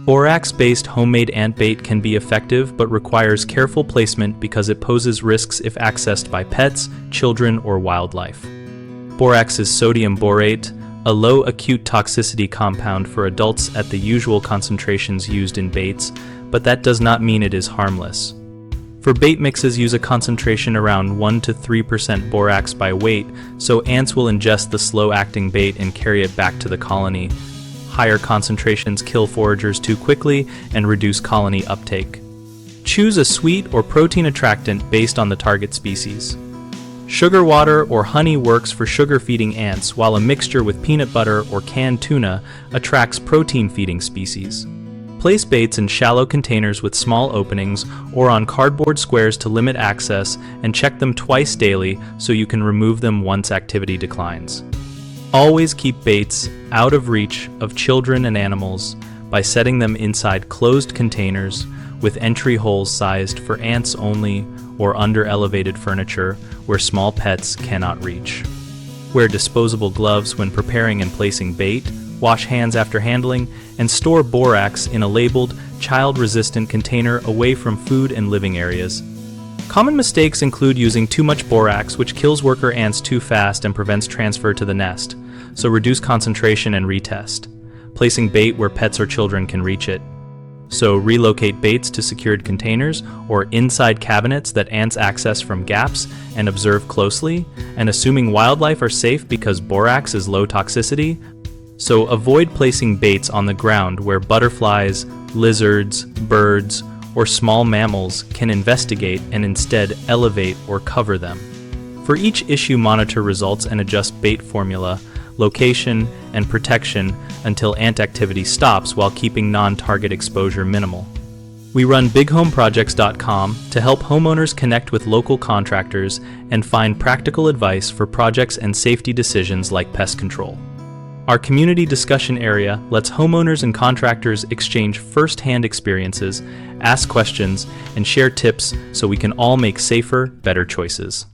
Borax-based homemade ant bait can be effective but requires careful placement because it poses risks if accessed by pets, children, or wildlife. Borax is sodium borate, a low acute toxicity compound for adults at the usual concentrations used in baits, but that does not mean it is harmless. For bait mixes, use a concentration around 1 to 3% borax by weight, so ants will ingest the slow-acting bait and carry it back to the colony. Higher concentrations kill foragers too quickly and reduce colony uptake. Choose a sweet or protein attractant based on the target species. Sugar water or honey works for sugar-feeding ants, while a mixture with peanut butter or canned tuna attracts protein-feeding species. Place baits in shallow containers with small openings or on cardboard squares to limit access, and check them twice daily so you can remove them once activity declines. Always keep baits out of reach of children and animals by setting them inside closed containers with entry holes sized for ants only, or under elevated furniture where small pets cannot reach. Wear disposable gloves when preparing and placing bait, wash hands after handling, and store borax in a labeled, child-resistant container away from food and living areas. Common mistakes include using too much borax, which kills worker ants too fast and prevents transfer to the nest, so reduce concentration and retest. Placing bait where pets or children can reach it. So relocate baits to secured containers or inside cabinets that ants access from gaps, and observe closely, and assuming wildlife are safe because borax is low toxicity. So avoid placing baits on the ground where butterflies, lizards, birds, or small mammals can investigate, and instead elevate or cover them. For each issue, monitor results and adjust bait formula, location, and protection until ant activity stops while keeping non-target exposure minimal. We run bighomeprojects.com to help homeowners connect with local contractors and find practical advice for projects and safety decisions like pest control. Our community discussion area lets homeowners and contractors exchange first-hand experiences, ask questions, and share tips so we can all make safer, better choices.